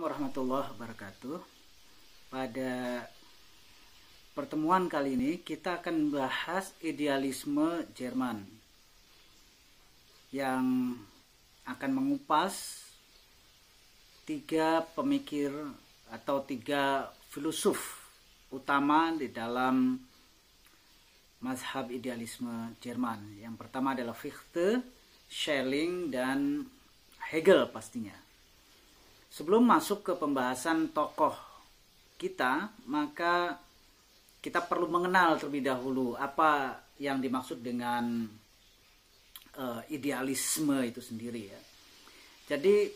warahmatullahi wabarakatuh. Pada pertemuan kali ini kita akan membahas idealisme Jerman yang akan mengupas tiga pemikir atau tiga filosof utama di dalam mazhab idealisme Jerman. Yang pertama adalah Fichte, Schelling, dan Hegel pastinya. Sebelum masuk ke pembahasan tokoh kita, maka kita perlu mengenal terlebih dahulu apa yang dimaksud dengan idealisme itu sendiri ya. Jadi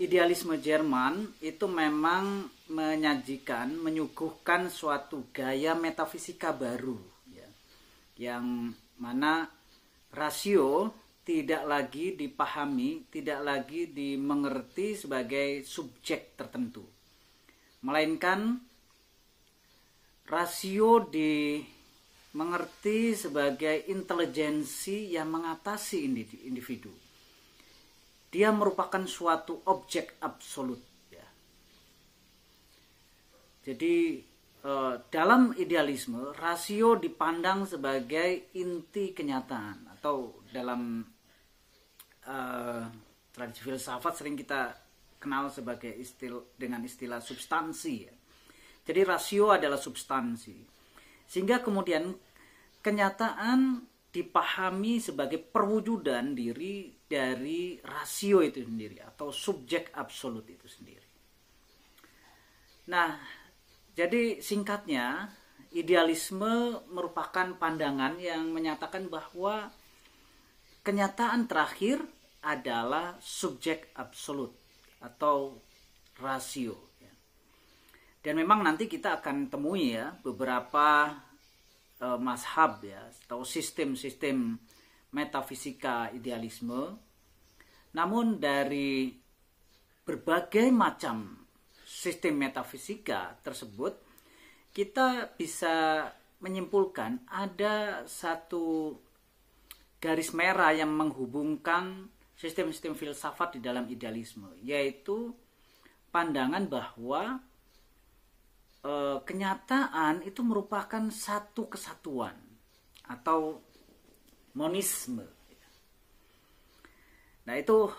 idealisme Jerman itu memang menyuguhkan suatu gaya metafisika baru ya, yang mana rasio tidak lagi dipahami, tidak lagi dimengerti sebagai subjek tertentu. Melainkan rasio dimengerti sebagai intelijensi yang mengatasi individu. Dia merupakan suatu objek absolut. Ya. Jadi dalam idealisme, rasio dipandang sebagai inti kenyataan atau dalam tradisi filsafat sering kita kenal sebagai dengan istilah substansi ya. Jadi rasio adalah substansi. Sehingga kemudian kenyataan dipahami sebagai perwujudan diri dari rasio itu sendiri atau subjek absolut itu sendiri. Nah, jadi singkatnya idealisme merupakan pandangan yang menyatakan bahwa kenyataan terakhir adalah subjek absolut atau rasio. Dan memang nanti kita akan temui ya beberapa mazhab ya atau sistem-sistem metafisika idealisme. Namun dari berbagai macam sistem metafisika tersebut kita bisa menyimpulkan ada satu garis merah yang menghubungkan sistem-sistem filsafat di dalam idealisme, yaitu pandangan bahwa kenyataan itu merupakan satu kesatuan atau monisme. Nah itu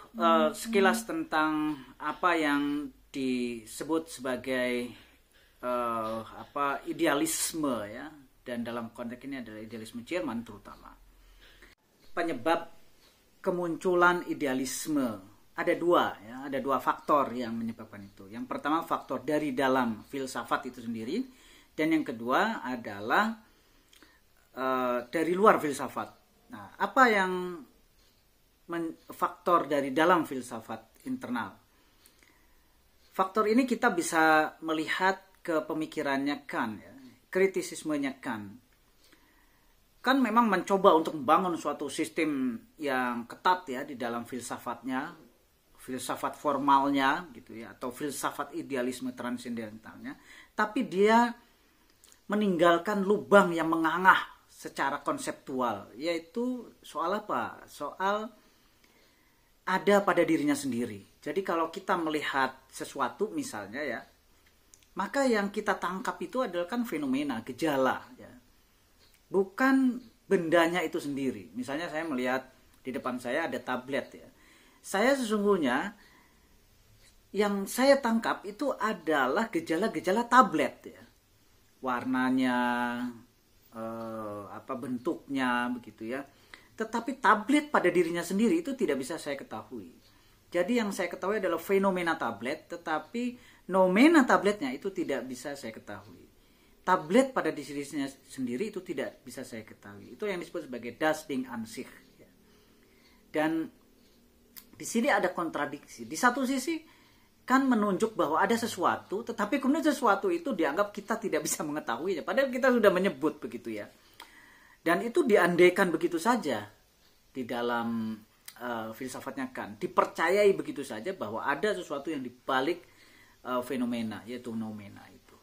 sekilas tentang apa yang disebut sebagai idealisme ya, dan dalam konteks ini adalah idealisme Jerman terutama. Penyebab kemunculan idealisme ada dua faktor yang menyebabkan itu. Yang pertama faktor dari dalam filsafat itu sendiri, dan yang kedua adalah dari luar filsafat. Nah, apa yang faktor dari dalam filsafat internal? Faktor ini kita bisa melihat ke pemikirannya Kant, ya, kritisismenya Kant. Kan memang mencoba untuk membangun suatu sistem yang ketat ya di dalam filsafatnya, filsafat formalnya gitu ya, atau filsafat idealisme transendentalnya, tapi dia meninggalkan lubang yang mengangah secara konseptual, yaitu soal apa? Soal ada pada dirinya sendiri. Jadi kalau kita melihat sesuatu misalnya ya, maka yang kita tangkap itu adalah kan fenomena, gejala ya. Bukan bendanya itu sendiri. Misalnya saya melihat di depan saya ada tablet ya. Saya sesungguhnya yang saya tangkap itu adalah gejala-gejala tablet ya. Warnanya, bentuknya begitu ya. Tetapi tablet pada dirinya sendiri itu tidak bisa saya ketahui. Jadi yang saya ketahui adalah fenomena tablet, tetapi nomena tabletnya itu tidak bisa saya ketahui. Tablet pada dirinya sendiri itu tidak bisa saya ketahui. Itu yang disebut sebagai das Ding an sich. Dan di sini ada kontradiksi. Di satu sisi kan menunjuk bahwa ada sesuatu, tetapi kemudian sesuatu itu dianggap kita tidak bisa mengetahuinya. Padahal kita sudah menyebut begitu ya. Dan itu diandaikan begitu saja di dalam filsafatnya Kant. Dipercayai begitu saja bahwa ada sesuatu yang dibalik fenomena, yaitu nomena itu.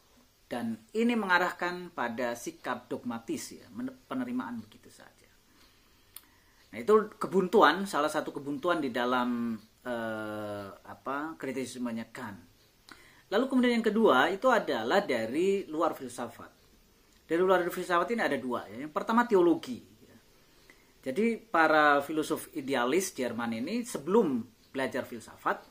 Dan ini mengarahkan pada sikap dogmatis ya, penerimaan begitu saja. Nah, itu kebuntuan, salah satu kebuntuan di dalam kritisismenya Kant. Lalu kemudian yang kedua itu adalah dari luar filsafat. Dari luar filsafat ini ada dua ya. Yang pertama teologi. Jadi para filosof idealis Jerman ini sebelum belajar filsafat,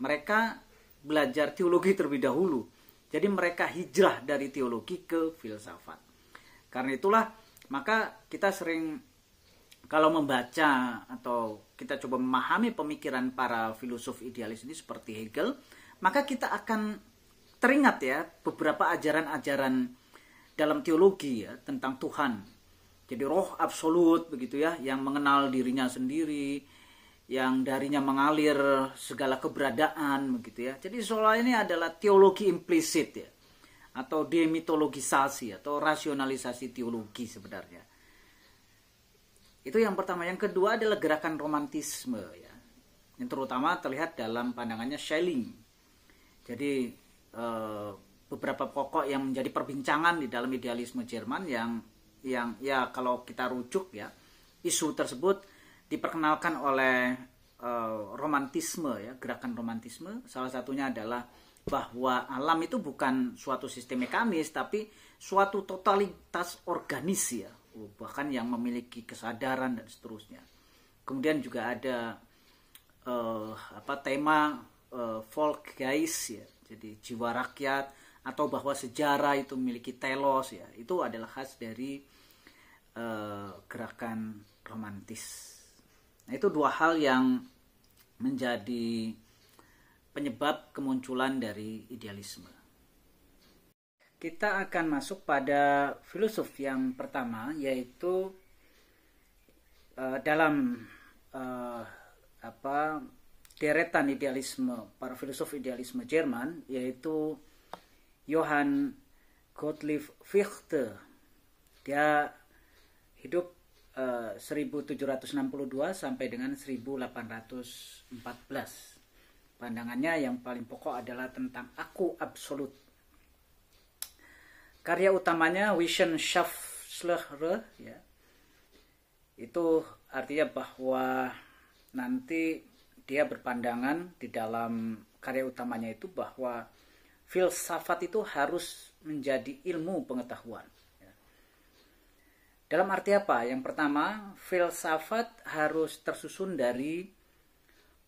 mereka belajar teologi terlebih dahulu. Jadi mereka hijrah dari teologi ke filsafat. Karena itulah maka kita sering kalau membaca atau kita coba memahami pemikiran para filosof idealis ini seperti Hegel, maka kita akan teringat ya beberapa ajaran-ajaran dalam teologi ya tentang Tuhan. Jadi roh absolut begitu ya, yang mengenal dirinya sendiri, yang darinya mengalir segala keberadaan begitu ya. Jadi seolah ini adalah teologi implisit ya, atau demitologisasi atau rasionalisasi teologi sebenarnya. Itu yang pertama. Yang kedua adalah gerakan romantisme ya, yang terutama terlihat dalam pandangannya Schelling. Jadi beberapa pokok yang menjadi perbincangan di dalam idealisme Jerman yang ya kalau kita rujuk ya, isu tersebut diperkenalkan oleh romantisme ya, gerakan romantisme. Salah satunya adalah bahwa alam itu bukan suatu sistem mekanis tapi suatu totalitas organis ya, bahkan yang memiliki kesadaran dan seterusnya. Kemudian juga ada tema Volksgeist ya, jadi jiwa rakyat, atau bahwa sejarah itu memiliki telos ya, itu adalah khas dari gerakan romantis. Nah, itu dua hal yang menjadi penyebab kemunculan dari idealisme. Kita akan masuk pada filosof yang pertama, yaitu dalam deretan idealisme para filosof idealisme Jerman, yaitu Johann Gottlieb Fichte. Dia hidup 1762 sampai dengan 1814. Pandangannya yang paling pokok adalah tentang aku absolut. Karya utamanya Wissenschaftslehre ya. Itu artinya bahwa nanti dia berpandangan di dalam karya utamanya itu bahwa filsafat itu harus menjadi ilmu pengetahuan. Dalam arti apa? Yang pertama, filsafat harus tersusun dari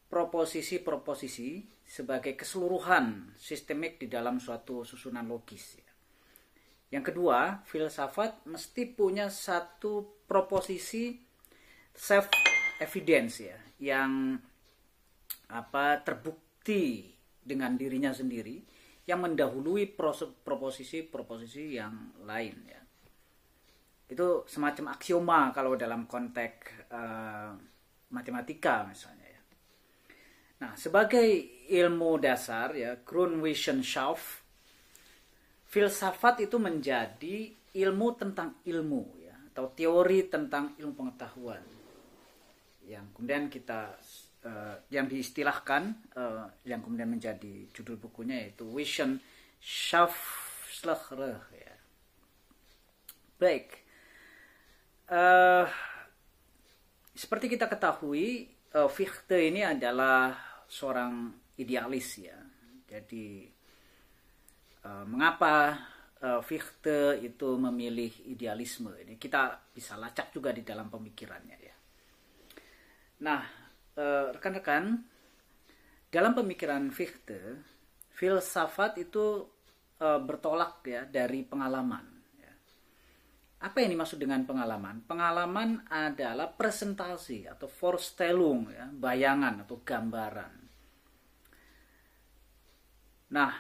proposisi-proposisi sebagai keseluruhan sistemik di dalam suatu susunan logis. Yang kedua, filsafat mesti punya satu proposisi self-evidence ya, yang terbukti dengan dirinya sendiri, yang mendahului proposisi-proposisi yang lain ya. Itu semacam aksioma kalau dalam konteks matematika misalnya ya. Nah, sebagai ilmu dasar ya, Grundwissenschaft, filsafat itu menjadi ilmu tentang ilmu ya, atau teori tentang ilmu pengetahuan. Yang kemudian kita yang diistilahkan yang kemudian menjadi judul bukunya yaitu Wissenschaftslehre ya. Baik. Seperti kita ketahui, Fichte ini adalah seorang idealis ya. Jadi mengapa Fichte itu memilih idealisme? Ini kita bisa lacak juga di dalam pemikirannya ya. Nah, rekan-rekan, dalam pemikiran Fichte, filsafat itu bertolak ya dari pengalaman. Apa yang dimaksud dengan pengalaman? Pengalaman adalah presentasi atau Vorstellung, ya, bayangan atau gambaran. Nah,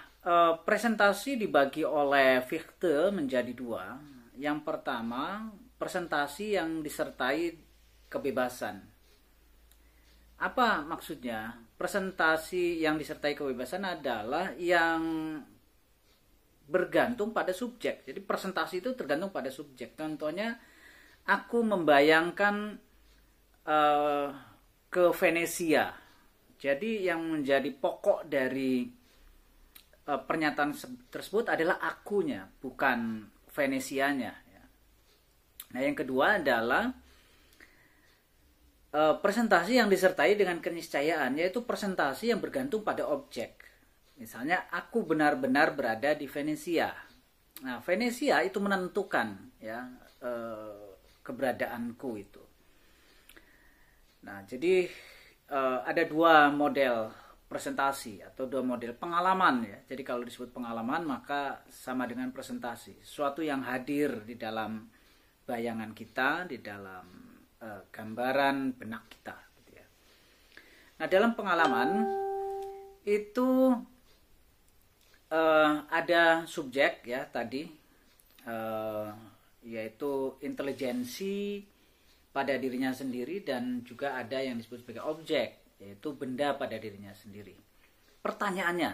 presentasi dibagi oleh Fichte menjadi dua. Yang pertama, presentasi yang disertai kebebasan. Apa maksudnya? Presentasi yang disertai kebebasan adalah yang bergantung pada subjek. Jadi presentasi itu tergantung pada subjek. Contohnya, aku membayangkan ke Venesia. Jadi yang menjadi pokok dari pernyataan tersebut adalah akunya, bukan Venesianya. Nah, yang kedua adalah presentasi yang disertai dengan keniscayaan, yaitu presentasi yang bergantung pada objek. Misalnya aku benar-benar berada di Venesia. Nah, Venesia itu menentukan ya keberadaanku itu. Nah, jadi ada dua model presentasi atau dua model pengalaman ya. Jadi kalau disebut pengalaman maka sama dengan presentasi, sesuatu yang hadir di dalam bayangan kita, di dalam gambaran benak kita. Gitu ya. Nah, dalam pengalaman itu ada subjek ya tadi, yaitu intelijensi pada dirinya sendiri, dan juga ada yang disebut sebagai objek, yaitu benda pada dirinya sendiri. Pertanyaannya,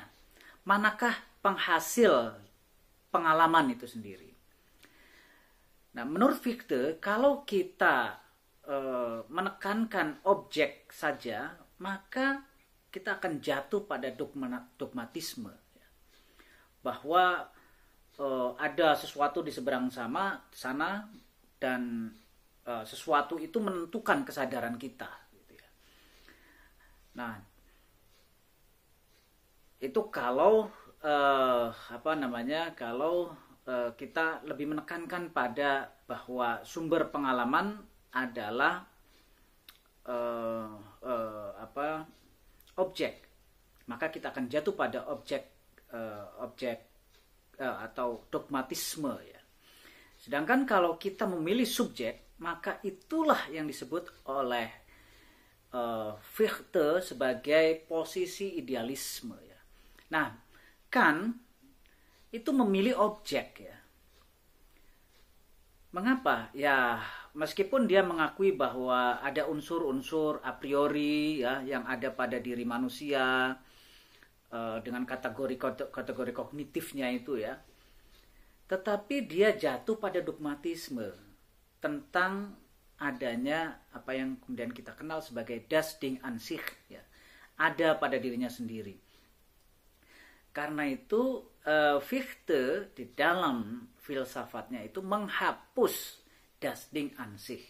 manakah penghasil pengalaman itu sendiri? Nah, menurut Fichte, kalau kita menekankan objek saja, maka kita akan jatuh pada dogmatisme, bahwa ada sesuatu di seberang sana dan sesuatu itu menentukan kesadaran kita. Gitu ya. Nah, itu kalau kalau kita lebih menekankan pada bahwa sumber pengalaman adalah objek, maka kita akan jatuh pada objek atau dogmatisme ya. Sedangkan kalau kita memilih subjek, maka itulah yang disebut oleh Fichte sebagai posisi idealisme ya. Nah, Kant itu memilih objek ya. Mengapa? Ya, meskipun dia mengakui bahwa ada unsur-unsur a priori ya yang ada pada diri manusia, dengan kategori kognitifnya itu ya, tetapi dia jatuh pada dogmatisme tentang adanya apa yang kemudian kita kenal sebagai das Ding an sich ya, ada pada dirinya sendiri. Karena itu Fichte di dalam filsafatnya itu menghapus das Ding an sich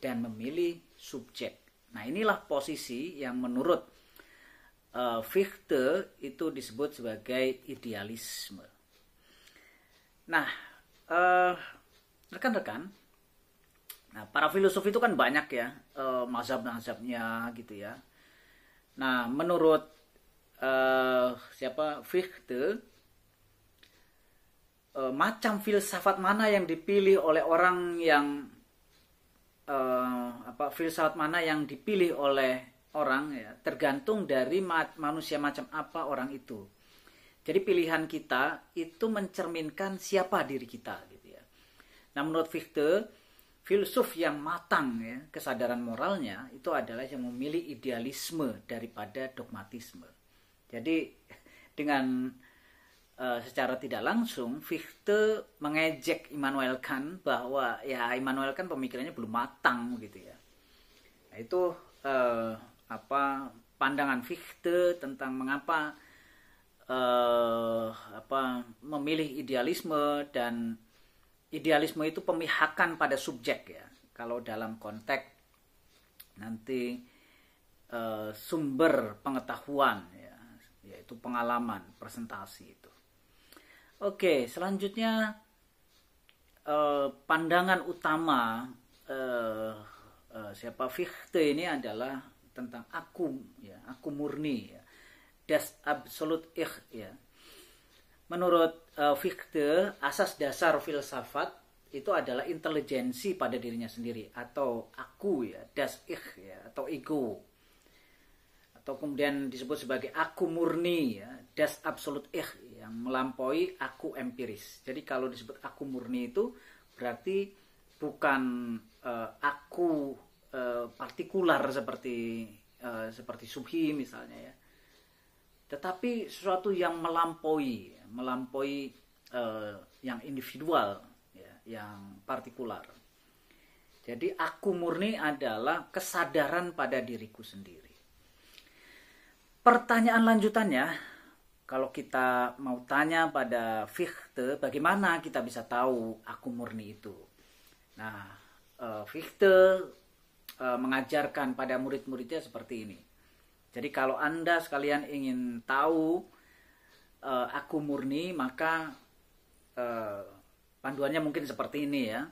dan memilih subjek. Nah, inilah posisi yang menurut Fichte itu disebut sebagai idealisme. Nah, rekan-rekan, nah para filosof itu kan banyak ya mazhab-mazhabnya gitu ya. Nah, menurut Fichte, macam filsafat mana yang dipilih oleh orang yang filsafat mana yang dipilih oleh orang ya, tergantung dari manusia macam apa orang itu. Jadi pilihan kita itu mencerminkan siapa diri kita gitu ya. Nah, menurut Fichte, filsuf yang matang ya, kesadaran moralnya itu adalah yang memilih idealisme daripada dogmatisme. Jadi dengan secara tidak langsung Fichte mengejek Immanuel Kant bahwa ya Immanuel Kant pemikirannya belum matang gitu ya. Nah, itu pandangan Fichte tentang mengapa memilih idealisme, dan idealisme itu pemihakan pada subjek ya. Kalau dalam konteks nanti sumber pengetahuan ya, yaitu pengalaman, presentasi itu. Oke, selanjutnya pandangan utama Fichte ini adalah tentang aku ya, aku murni ya, das absolut ich ya. Menurut Fichte, asas dasar filsafat itu adalah intelijensi pada dirinya sendiri atau aku ya, das ich ya, atau ego, atau kemudian disebut sebagai aku murni ya, das absolut ich, yang melampaui aku empiris. Jadi kalau disebut aku murni itu berarti bukan aku partikular seperti Subhi misalnya ya, tetapi sesuatu yang melampaui yang individual ya, yang partikular. Jadi aku murni adalah kesadaran pada diriku sendiri. Pertanyaan lanjutannya, kalau kita mau tanya pada Fichte, bagaimana kita bisa tahu aku murni itu? Nah, Fichte mengajarkan pada murid-muridnya seperti ini. Jadi kalau Anda sekalian ingin tahu aku murni, maka panduannya mungkin seperti ini ya.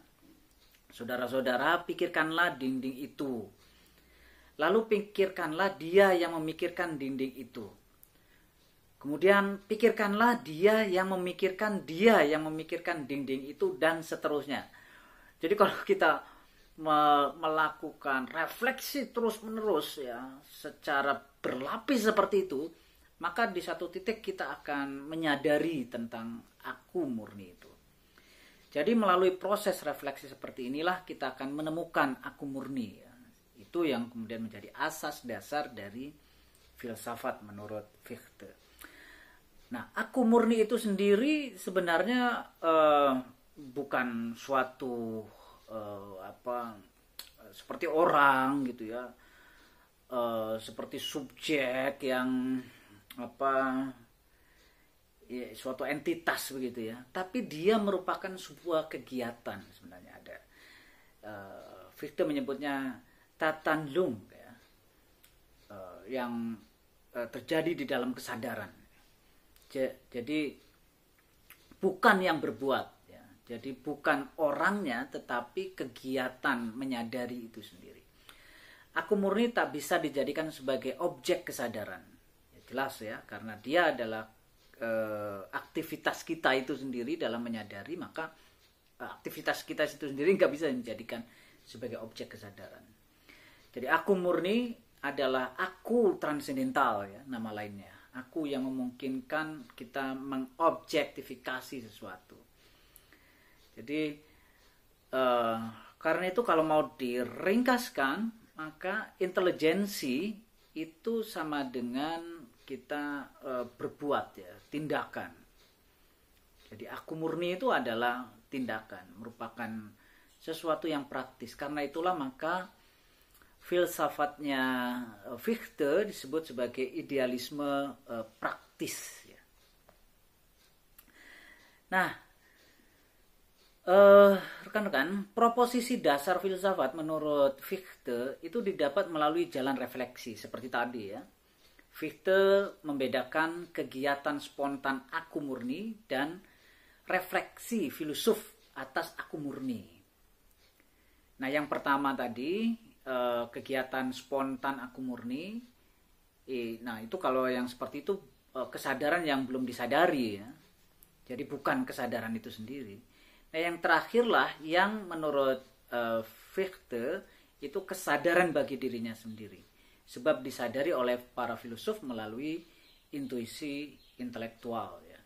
Saudara-saudara, pikirkanlah dinding itu. Lalu pikirkanlah dia yang memikirkan dinding itu. Kemudian pikirkanlah dia yang memikirkan dinding itu, dan seterusnya. Jadi kalau kita melakukan refleksi terus-menerus ya, secara berlapis seperti itu, maka di satu titik kita akan menyadari tentang aku murni itu. Jadi melalui proses refleksi seperti inilah kita akan menemukan aku murni ya. Itu yang kemudian menjadi asas dasar dari filsafat menurut Fichte. Nah, aku murni itu sendiri sebenarnya bukan suatu seperti orang gitu ya, seperti subjek yang suatu entitas begitu ya, tapi dia merupakan sebuah kegiatan sebenarnya. Ada Fichte menyebutnya Tatanlung ya, yang terjadi di dalam kesadaran. Jadi bukan yang berbuat ya. Jadi bukan orangnya, tetapi kegiatan menyadari itu sendiri. Aku murni tak bisa dijadikan sebagai objek kesadaran ya, jelas ya, karena dia adalah aktivitas kita itu sendiri dalam menyadari, maka aktivitas kita itu sendiri nggak bisa dijadikan sebagai objek kesadaran. Jadi aku murni adalah aku transendental ya, nama lainnya. Aku yang memungkinkan kita mengobjektifikasi sesuatu. Jadi karena itu kalau mau diringkaskan, maka intelijensi itu sama dengan kita berbuat ya, tindakan. Jadi aku murni itu adalah tindakan, merupakan sesuatu yang praktis. Karena itulah maka filsafatnya Fichte disebut sebagai idealisme praktis ya. Nah, rekan-rekan, proposisi dasar filsafat menurut Fichte itu didapat melalui jalan refleksi seperti tadi ya. Fichte membedakan kegiatan spontan aku murni dan refleksi filsuf atas aku murni. Nah, yang pertama tadi kegiatan spontan aku murni. Nah, itu kalau yang seperti itu kesadaran yang belum disadari ya. Jadi bukan kesadaran itu sendiri. Nah, yang terakhirlah yang menurut Fichte itu kesadaran bagi dirinya sendiri. Sebab disadari oleh para filsuf melalui intuisi intelektual ya.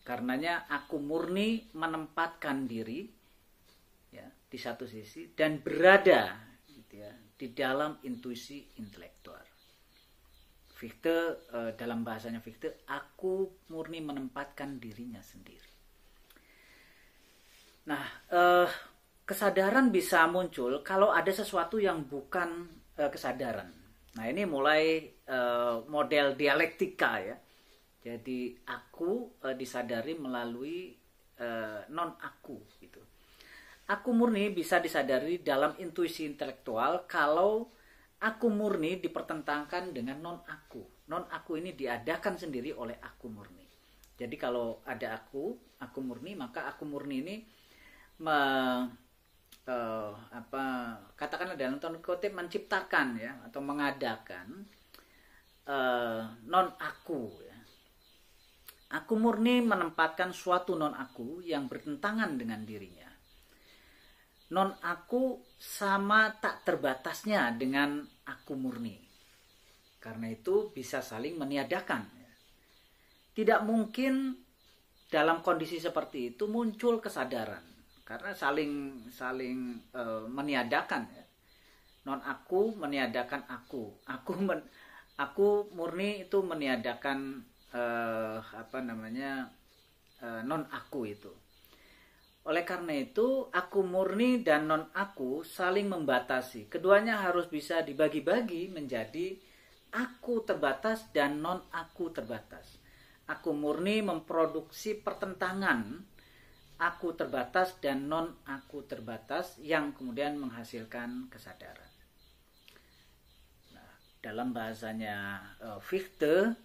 Karenanya aku murni menempatkan diri ya di satu sisi dan berada gitu ya di dalam intuisi intelektual. Fichte dalam bahasanya Fichte, aku murni menempatkan dirinya sendiri. Nah, kesadaran bisa muncul kalau ada sesuatu yang bukan kesadaran. Nah, ini mulai model dialektika ya. Jadi aku disadari melalui non-aku gitu. Aku murni bisa disadari dalam intuisi intelektual kalau aku murni dipertentangkan dengan non-aku. Non-aku ini diadakan sendiri oleh aku murni. Jadi kalau ada aku murni, maka aku murni ini katakanlah dalam tanda kutip menciptakan ya atau mengadakan non aku ya. Aku murni menempatkan suatu non aku yang bertentangan dengan dirinya. Non aku sama tak terbatasnya dengan aku murni. Karena itu bisa saling meniadakan ya. Tidak mungkin dalam kondisi seperti itu muncul kesadaran. Karena saling meniadakan ya. Non aku meniadakan aku. Aku murni itu meniadakan non aku itu. Oleh karena itu aku murni dan non aku saling membatasi. Keduanya harus bisa dibagi-bagi menjadi aku terbatas dan non aku terbatas. Aku murni memproduksi pertentangan aku terbatas dan non aku terbatas yang kemudian menghasilkan kesadaran. Nah, dalam bahasanya Fichte,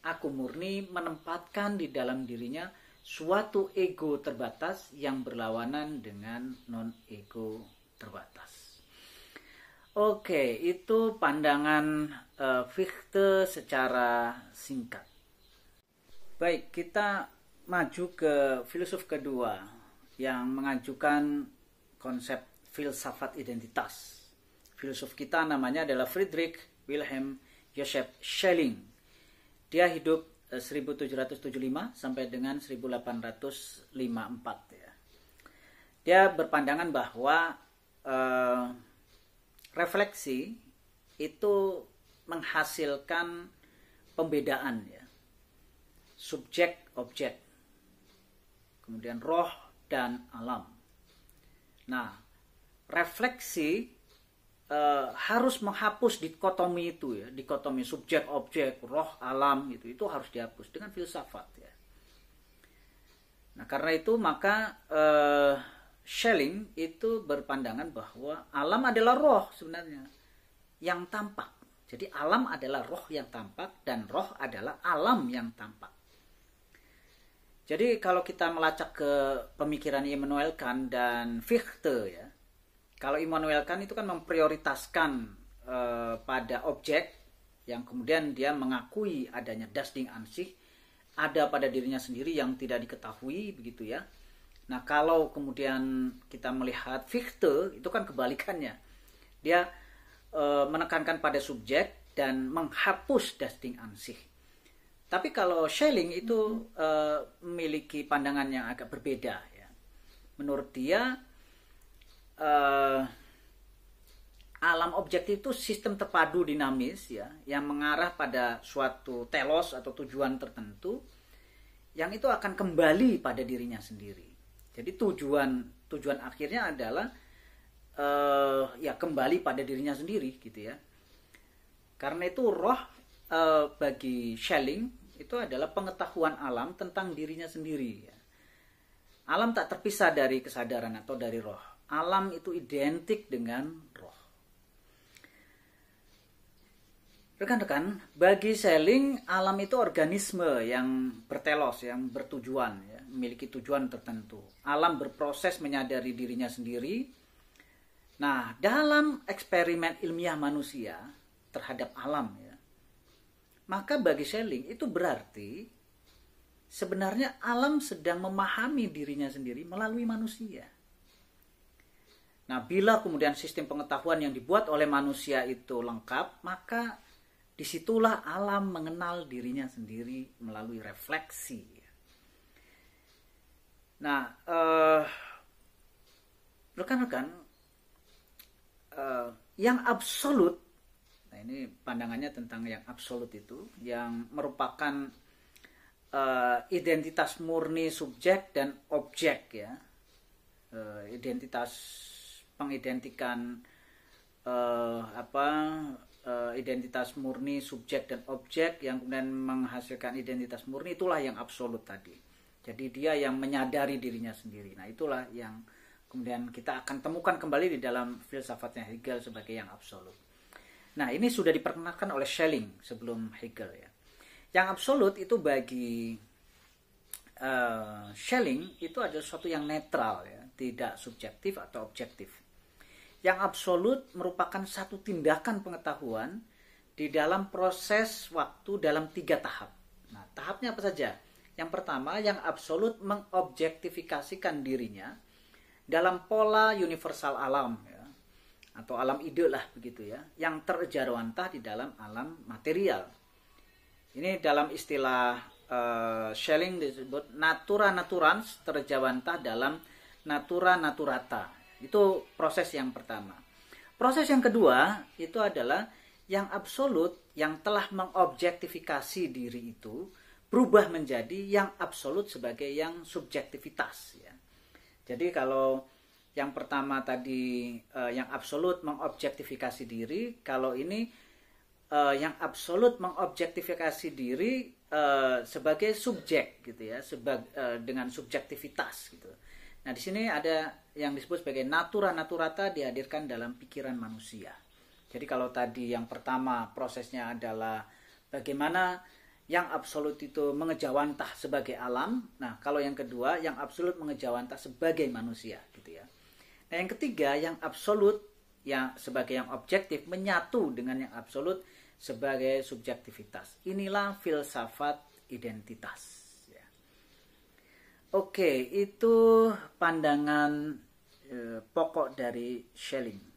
Aku murni menempatkan di dalam dirinya suatu ego terbatas yang berlawanan dengan non-ego terbatas. Oke, itu pandangan Fichte secara singkat. Baik, kita maju ke filsuf kedua yang mengajukan konsep filsafat identitas. Filsuf kita namanya adalah Friedrich Wilhelm Joseph Schelling. Dia hidup 1775 sampai dengan 1854 ya. Dia berpandangan bahwa refleksi itu menghasilkan pembedaan ya. Subjek, objek. Kemudian roh dan alam. Nah, refleksi harus menghapus dikotomi itu ya, dikotomi subjek objek roh alam itu harus dihapus dengan filsafat ya. Nah karena itu maka Schelling itu berpandangan bahwa alam adalah roh sebenarnya yang tampak. Jadi alam adalah roh yang tampak dan roh adalah alam yang tampak. Jadi kalau kita melacak ke pemikiran Immanuel Kant dan Fichte ya, kalau Immanuel Kant itu kan memprioritaskan pada objek yang kemudian dia mengakui adanya das Ding an sich, ada pada dirinya sendiri yang tidak diketahui begitu ya. Nah kalau kemudian kita melihat Fichte itu kan kebalikannya, dia menekankan pada subjek dan menghapus das Ding an sich. Tapi kalau Schelling itu memiliki pandangan yang agak berbeda ya. Menurut dia alam objektif itu sistem terpadu dinamis ya, yang mengarah pada suatu telos atau tujuan tertentu yang itu akan kembali pada dirinya sendiri. Jadi tujuan akhirnya adalah ya kembali pada dirinya sendiri gitu ya. Karena itu roh bagi Schelling itu adalah pengetahuan alam tentang dirinya sendiri ya. Alam tak terpisah dari kesadaran atau dari roh. Alam itu identik dengan roh. Rekan-rekan, bagi Schelling alam itu organisme yang bertelos, yang bertujuan ya, memiliki tujuan tertentu. Alam berproses menyadari dirinya sendiri. Nah, dalam eksperimen ilmiah manusia terhadap alam ya, maka bagi Schelling itu berarti sebenarnya alam sedang memahami dirinya sendiri melalui manusia. Nah, bila kemudian sistem pengetahuan yang dibuat oleh manusia itu lengkap, maka disitulah alam mengenal dirinya sendiri melalui refleksi. Nah, rekan-rekan, yang absolut, nah ini pandangannya tentang yang absolut itu, yang merupakan identitas murni subjek dan objek ya, identitas pengidentikan identitas murni subjek dan objek yang kemudian menghasilkan identitas murni, itulah yang absolut tadi. Jadi dia yang menyadari dirinya sendiri. Nah itulah yang kemudian kita akan temukan kembali di dalam filsafatnya Hegel sebagai yang absolut. Nah ini sudah diperkenalkan oleh Schelling sebelum Hegel ya. Yang absolut itu bagi Schelling itu adalah sesuatu yang netral ya, tidak subjektif atau objektif. Yang absolut merupakan satu tindakan pengetahuan di dalam proses waktu dalam 3 tahap. Nah, tahapnya apa saja? Yang pertama, yang absolut mengobjektifikasikan dirinya dalam pola universal alam ya, atau alam ide lah begitu ya, yang terjarwantah di dalam alam material. Ini dalam istilah Schelling disebut natura naturans terjawantah dalam natura naturata. Itu proses yang pertama. Proses yang kedua itu adalah yang absolut yang telah mengobjektifikasi diri itu berubah menjadi yang absolut sebagai yang subjektivitas ya. Jadi kalau yang pertama tadi yang absolut mengobjektifikasi diri, kalau ini yang absolut mengobjektifikasi diri sebagai subjek gitu ya, dengan subjektivitas gitu. Nah, di sini ada yang disebut sebagai natura naturata dihadirkan dalam pikiran manusia. Jadi kalau tadi yang pertama prosesnya adalah bagaimana Yang absolut itu mengejawantah sebagai alam. Nah, kalau yang kedua, yang absolut mengejawantah sebagai manusia, gitu ya. Nah, yang ketiga, yang absolut yang sebagai yang objektif menyatu dengan yang absolut sebagai subjektivitas. Inilah filsafat identitas. Ya. Oke, itu pandangan pokok dari Schelling.